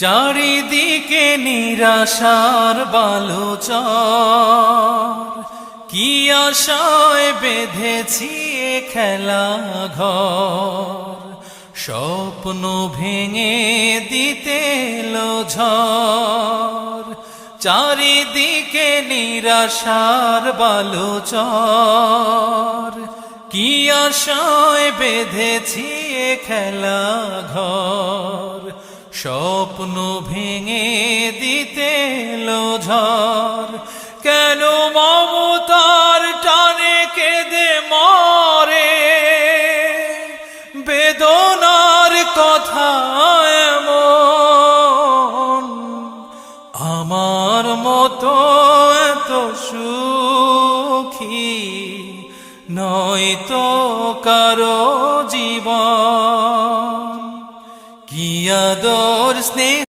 চারিদিকে নিরাশার বালুচর, কি আশায় বেঁধেছি এ খেলা ঘর। স্বপ্ন ভেঙে দিতে এলো ঝড়, চারিদিকে নিরাশার বালুচর, কি আশায় বেঁধেছি এ খেলা ঘর। স্বপ্ন ভেঙে দিতে এলো ঝড়, কেন মমতার টানে কেঁদে মরে, বেদনার কথা এমন। আমার মতো এত সুখী নয়তো কারো জীবন। কি আদর স্নেহ